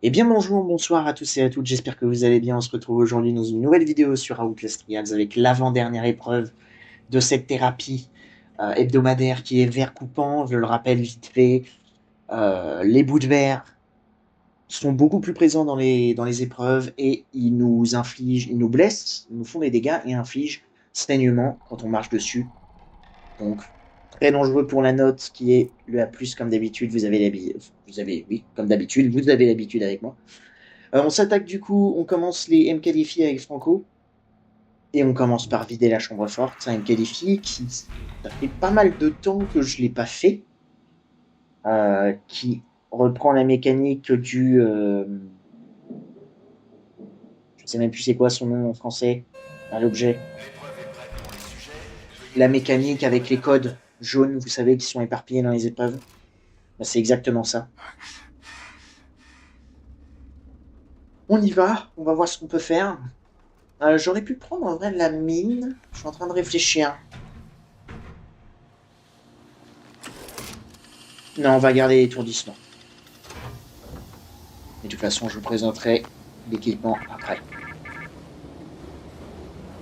Eh bien bonjour, bonsoir à tous et à toutes, j'espère que vous allez bien. On se retrouve aujourd'hui dans une nouvelle vidéo sur Outlast Trials avec l'avant-dernière épreuve de cette thérapie hebdomadaire qui est verre coupant. Je le rappelle vite fait, les bouts de verre sont beaucoup plus présents dans les épreuves et ils nous infligent, ils nous blessent, ils nous font des dégâts et infligent saignement quand on marche dessus. Donc très dangereux pour la note qui est le A+, comme d'habitude, oui, comme d'habitude, vous avez l'habitude avec moi. On s'attaque du coup, on commence les MK Défi avec Franco. Et on commence par vider la chambre forte. C'est un MK Défi qui, ça fait pas mal de temps que je l'ai pas fait. Qui reprend la mécanique du... je sais même plus c'est quoi son nom en français. L'objet. La mécanique avec les codes jaunes, vous savez, qui sont éparpillés dans les épreuves. Ben, c'est exactement ça. On y va, on va voir ce qu'on peut faire. J'aurais pu prendre en vrai la mine. Je suis en train de réfléchir. Non, on va garder l'étourdissement. Et de toute façon, je vous présenterai l'équipement après.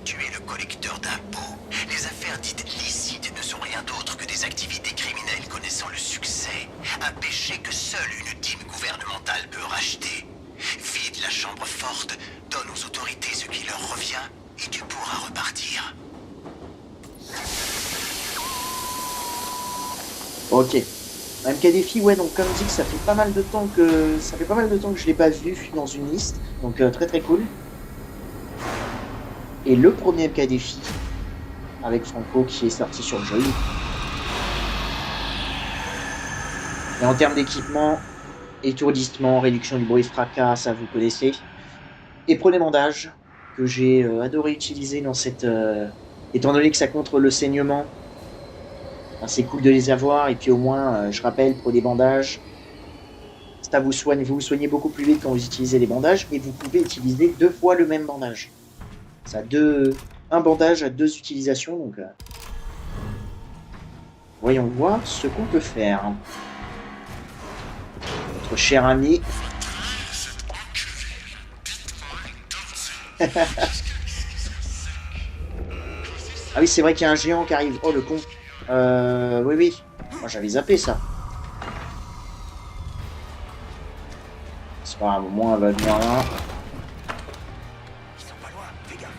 Tu es le collecteur d'impôts. Les affaires dites licites ne sont rien d'autre que des activités criminelles connaissant le succès. Un péché que seule une team gouvernementale peut racheter. Vide la chambre forte, donne aux autorités ce qui leur revient, et tu pourras repartir. Ok. MK Défi, ouais, donc comme dit que ça fait pas mal de temps que je l'ai pas vu dans une liste, donc très très cool. Et le premier MK Défi avec Franco qui est sorti sur Joy. Et en termes d'équipement, étourdissement, réduction du bruit fracas, ça vous connaissez. Et prenez bandage que j'ai adoré utiliser dans cette, étant donné que ça contre le saignement. C'est cool de les avoir et puis au moins, je rappelle, pour des bandages, ça vous soigne, vous vous soignez beaucoup plus vite quand vous utilisez les bandages et vous pouvez utiliser 2 fois le même bandage. Ça a un bandage à 2 utilisations, donc voyons voir ce qu'on peut faire. Notre cher ami. Ah oui, c'est vrai qu'il y a un géant qui arrive. Oh le con. Oui, oui. Moi j'avais zappé ça. C'est pas grave, au moins elle va venir là. Ils sont pas loin, fais gaffe.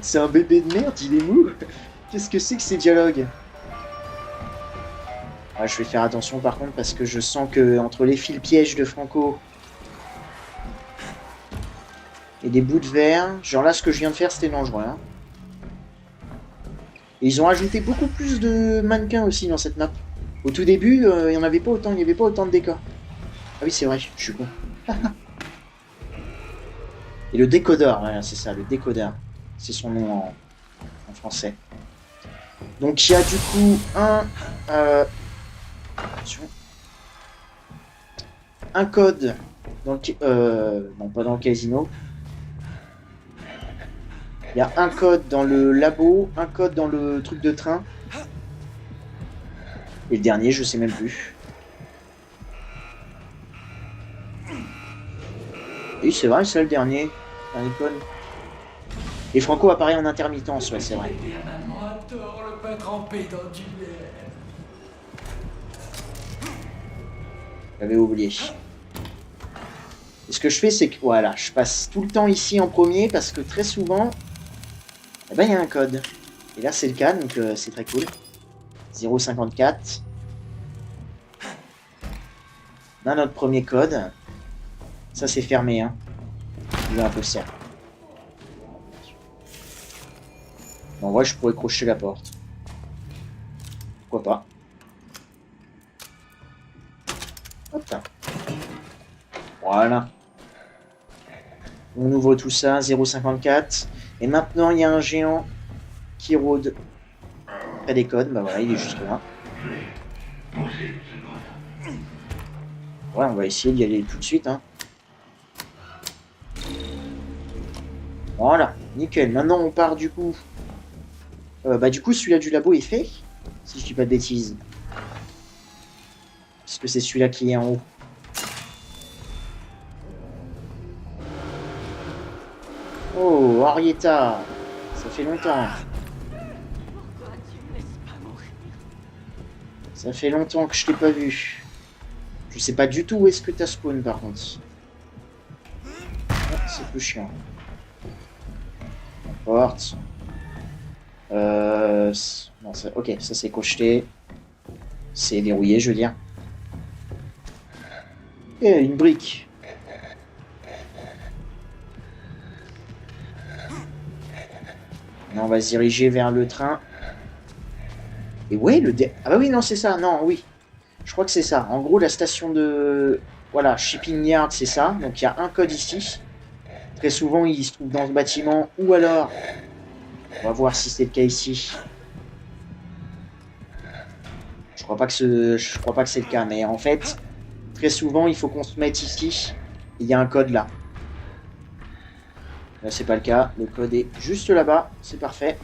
C'est un bébé de merde, il est mou. Qu'est-ce que c'est que ces dialogues? Ouais, je vais faire attention par contre parce que je sens que entre les fils pièges de Franco et des bouts de verre, genre là ce que je viens de faire c'était dangereux. Hein. Et ils ont ajouté beaucoup plus de mannequins aussi dans cette map. Au tout début, il n'y en avait pas autant, il n'y avait pas autant de décors. Ah oui c'est vrai, je suis con. Et le décodeur, voilà, c'est ça, le décodeur. C'est son nom en français. Donc il y a du coup attention, un code dans non pas dans le casino. Il y a un code dans le labo, un code dans le truc de train. Et le dernier, je sais même plus. Oui, c'est vrai, c'est le dernier. Un icône. Et Franco apparaît en intermittence, ouais, c'est vrai. J'avais oublié. Et ce que je fais, c'est que voilà, je passe tout le temps ici en premier parce que très souvent, eh ben, il y a un code. Et là, c'est le cas, donc c'est très cool. 054. On a notre premier code. Ça, c'est fermé, hein. Il est impossible. En vrai, je pourrais crocheter la porte. Pourquoi pas. Hop là. Voilà. On ouvre tout ça, 054. Et maintenant, il y a un géant qui rôde près des codes. Bah voilà, il est juste là. Ouais, on va essayer d'y aller tout de suite. Hein. Voilà, nickel. Maintenant, on part du coup Bah du coup, celui-là du labo est fait, si je dis pas de bêtises. Parce que c'est celui-là qui est en haut. Oh, Henrietta, ça fait longtemps. Pourquoi tu me laisses pas mourir? Ça fait longtemps que je t'ai pas vu. Je sais pas du tout où est-ce que t'as spawn par contre. Ah, c'est plus chiant. Porte. Non, ça... Ok, ça c'est crocheté. C'est verrouillé, je veux dire. Et une brique. Et on va se diriger vers le train. Et ouais, ah bah oui, non, c'est ça. Non, oui. Je crois que c'est ça. En gros, la station de... Voilà, Shipping Yard, c'est ça. Donc il y a un code ici. Très souvent, il se trouve dans ce bâtiment. Ou alors... On va voir si c'est le cas ici. Je crois pas que c'est le cas. Mais en fait, très souvent, il faut qu'on se mette ici. Il y a un code là. Là, c'est pas le cas. Le code est juste là-bas. C'est parfait.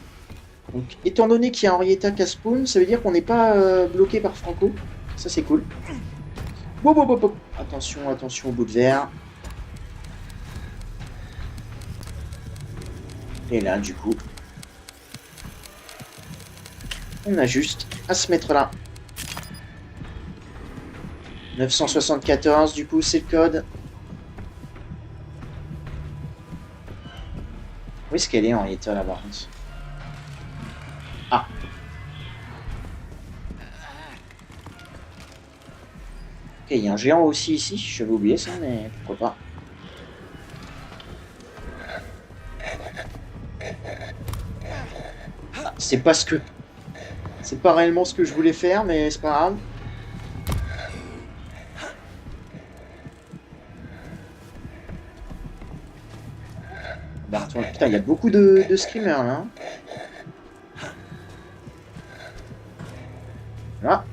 Donc, étant donné qu'il y a Henrietta Caspoon, ça veut dire qu'on n'est pas bloqué par Franco. Ça, c'est cool. Bon, bon, bon, bon. Attention, attention au bout de verre. Et là, du coup, on a juste à se mettre là. 974, du coup, c'est le code. Où est-ce qu'elle est, Henrietta, là, par contre? Ah. Ok, il y a un géant aussi ici. J'avais oublié ça, mais pourquoi pas. Ah, c'est pas ce que... C'est pas réellement ce que je voulais faire, mais c'est pas grave. Bah, putain, il y a beaucoup de screamers, là. Voilà.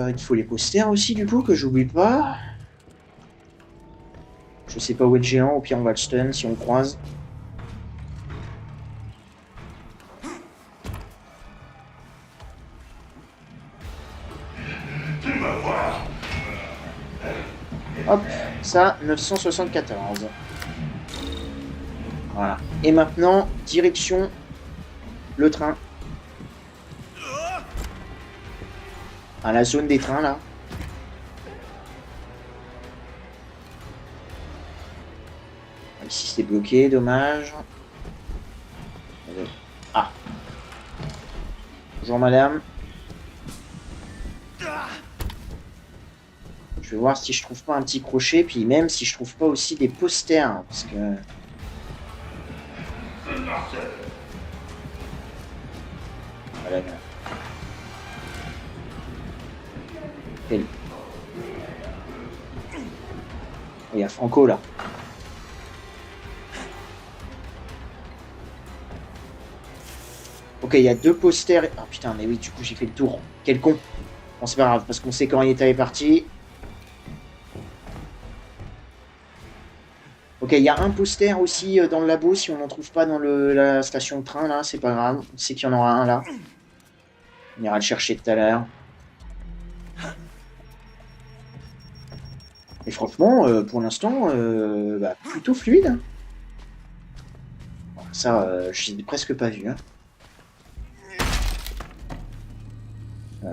Il faut les posters aussi, du coup, que j'oublie pas. Je sais pas où est le géant, au pire on va le stun si on le croise. Hop, ça, 974. Voilà. Et maintenant, direction le train. À la zone des trains, là. Ici, c'est bloqué, dommage. Ah. Bonjour, madame. Je vais voir si je trouve pas un petit crochet, puis même si je trouve pas aussi des posters, hein, parce que... Voilà, là. Il y a Franco, là. Ok, il y a deux posters... Ah putain, mais oui, du coup, j'ai fait le tour. Quel con. Bon, c'est pas grave, parce qu'on sait quand Henrietta est parti. Ok, il y a un poster aussi dans le labo, si on n'en trouve pas dans la station de train, là, c'est pas grave. On sait qu'il y en aura un, là. On ira le chercher tout à l'heure. Et franchement, pour l'instant, bah, plutôt fluide. Bon, ça, je l'ai presque pas vu. Hein.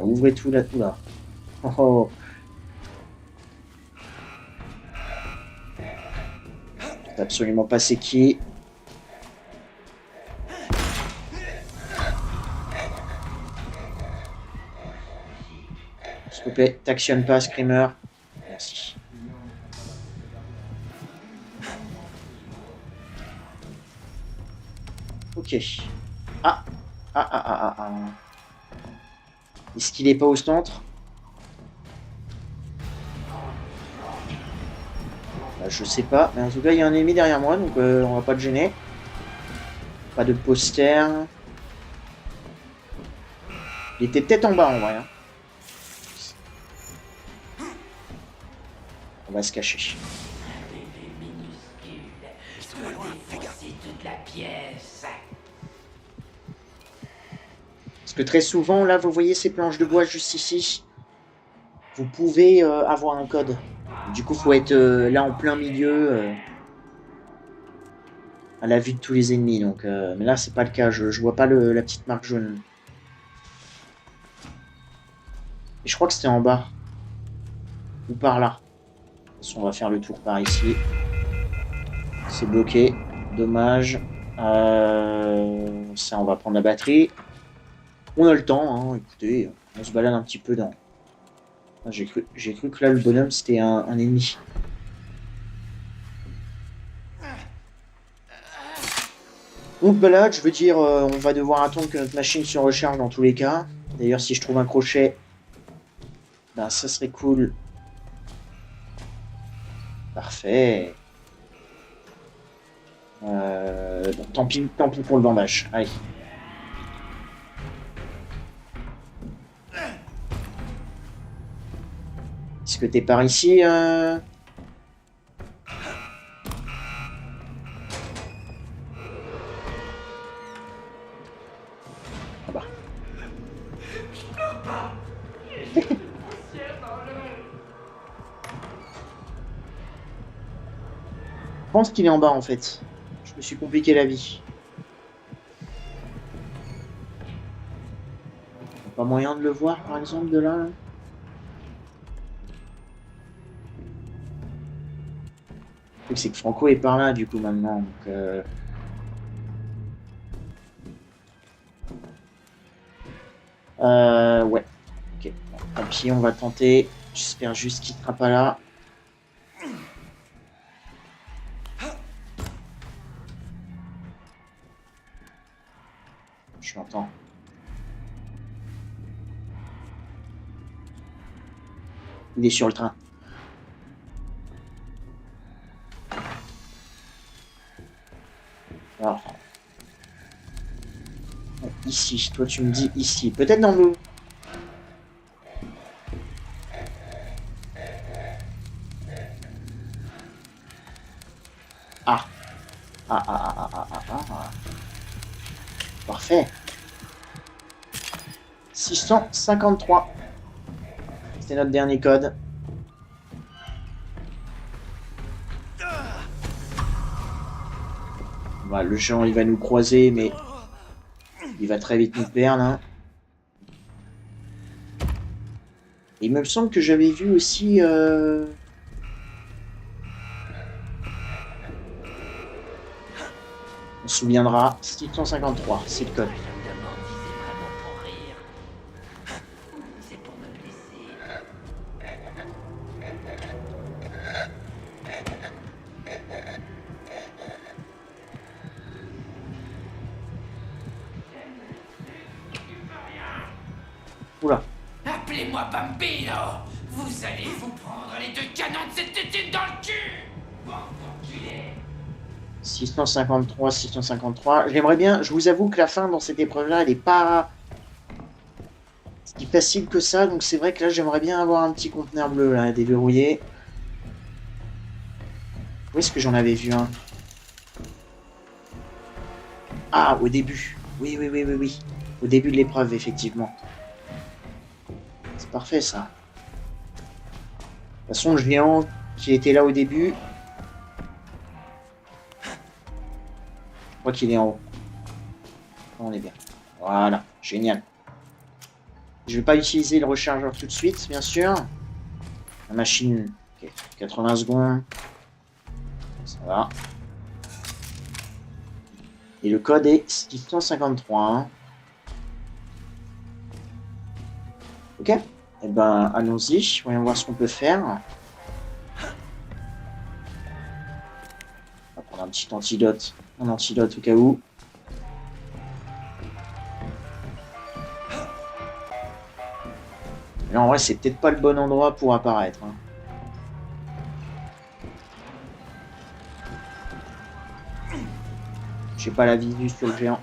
Ouvrez tout là, tout là. Oh, oh. Je sais absolument pas c'est qui. S'il te plaît, t'actionnes pas, Screamer. Merci. Ok. Ah. Ah, ah, ah, ah, ah. Est-ce qu'il est pas au centre? Bah, je sais pas. Mais en tout cas, il y a un ennemi derrière moi, donc on va pas le gêner. Pas de poster. Il était peut-être en bas en vrai. Hein. On va se cacher. toute la pièce. Parce que très souvent, là, vous voyez ces planches de bois juste ici. Vous pouvez avoir un code. Du coup, faut être là en plein milieu, à la vue de tous les ennemis. Donc, mais là, c'est pas le cas. Je vois pas la petite marque jaune. Et je crois que c'était en bas. Ou par là. De toute façon, on va faire le tour par ici. C'est bloqué. Dommage. Ça, on va prendre la batterie. On a le temps, hein. Écoutez, on se balade un petit peu dans... Ah, j'ai cru que là, le bonhomme, c'était un ennemi. On se balade, je veux dire, on va devoir attendre que notre machine se recharge dans tous les cas. D'ailleurs, si je trouve un crochet, ben ça serait cool. Parfait. Bon, tant pis pour le bandage. Allez. Est-ce que t'es par ici Ah bah. Je pense qu'il est en bas en fait. Je me suis compliqué la vie. Pas moyen de le voir par exemple de là. Le truc c'est que Franco est par là du coup maintenant. Donc, ouais. Ok. Bon, tant pis, on va tenter. J'espère juste qu'il sera pas là. Je l'entends. Il est sur le train. Alors. Ici. Toi, tu me dis ici. Peut-être dans le... Ah. Ah. Parfait. 653. C'était notre dernier code. Bah, le géant, il va nous croiser, mais il va très vite nous perdre. Hein. Il me semble que j'avais vu aussi... On se souviendra, 653, c'est le code. Je me demande si c'est vraiment pour rire. C'est pour me blesser. Oula. Appelez-moi Bambino. Vous allez vous prendre les deux canons de cette tétine dans le cul. Bon, enculé. 653. J'aimerais bien, je vous avoue que la fin dans cette épreuve-là, elle n'est pas si facile que ça, donc c'est vrai que là, j'aimerais bien avoir un petit conteneur bleu, là, déverrouillé. Où est-ce que j'en avais vu un? Ah, au début. Oui. Au début de l'épreuve, effectivement. C'est parfait, ça. De toute façon, le géant qui était là au début... Je crois qu'il est en haut. On est bien. Voilà, génial. Je vais pas utiliser le rechargeur tout de suite, bien sûr. La machine, ok, 80 secondes. Ça va. Et le code est 653. Hein. Ok. Eh ben, allons-y. Voyons voir ce qu'on peut faire. On va prendre un petit antidote. Un antidote au cas où. Mais en vrai, c'est peut-être pas le bon endroit pour apparaître. Hein. J'ai pas la visu sur le géant.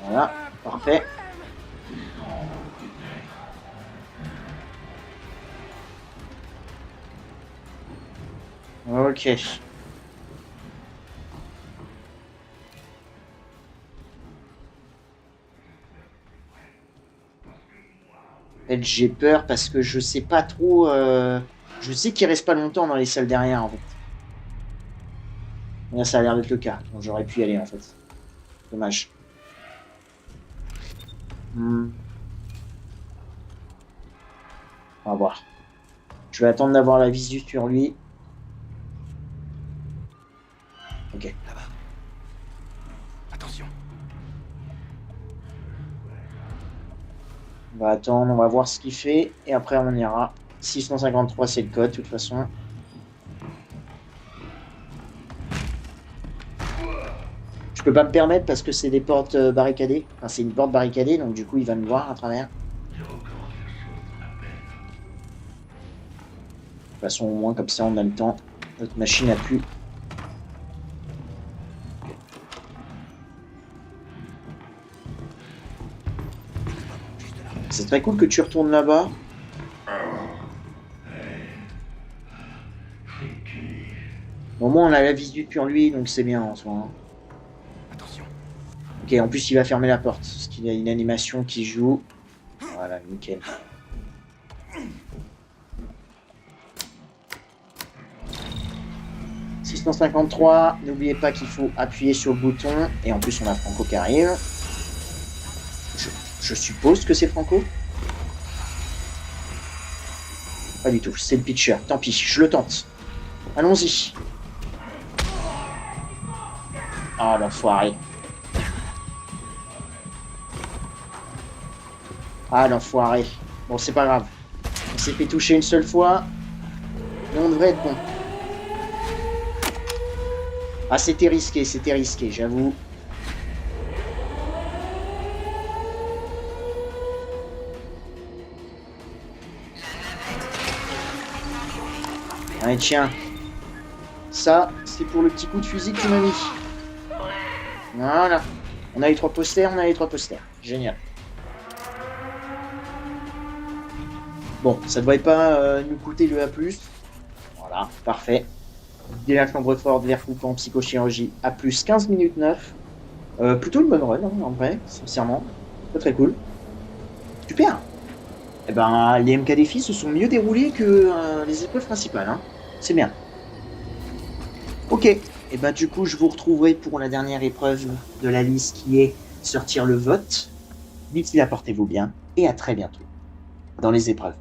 Voilà, parfait. Ok. En fait, j'ai peur parce que je sais pas trop. Je sais qu'il reste pas longtemps dans les salles derrière en fait. Là, ça a l'air d'être le cas. Donc j'aurais pu y aller en fait. Dommage. Hmm. On va voir. Je vais attendre d'avoir la visu sur lui. Ok. Là-bas. Attention. On va attendre, on va voir ce qu'il fait. Et après, on ira. 653, c'est le code, de toute façon. Je peux pas me permettre parce que c'est des portes barricadées. Enfin, c'est une porte barricadée, donc du coup, il va me voir à travers. De toute façon, au moins, comme ça, on a le temps. Notre machine a pu. C'est très cool que tu retournes là-bas. Au moins, on a la visu sur lui, donc c'est bien en soi. Hein. Attention. Ok, en plus, il va fermer la porte, parce qu'il a une animation qui joue. Voilà, nickel. « 653, n'oubliez pas qu'il faut appuyer sur le bouton. Et en plus, on a Franco qui arrive. Je suppose que c'est Franco. Pas du tout, c'est le pitcher. Tant pis, je le tente. Allons-y. Ah, l'enfoiré. Ah, l'enfoiré. Bon, c'est pas grave. On s'est fait toucher une seule fois. Mais on devrait être bon. Ah, c'était risqué, j'avoue. Allez, tiens. Ça, c'est pour le petit coup de fusil que tu m'as mis. Voilà. On a les 3 posters, Génial. Bon, ça devrait pas nous coûter le A+. Voilà, parfait. Dès la chambre forte, l'air coupant, psychochirurgie, A+, 15 minutes 9. Plutôt une bonne run, hein, en vrai, sincèrement. Très très cool. Super. Eh ben, les MK défis se sont mieux déroulés que les épreuves principales, hein. C'est bien. Ok. Et ben du coup, je vous retrouverai pour la dernière épreuve de la liste qui est sortir le vote. D'ici là, portez-vous bien et à très bientôt dans les épreuves.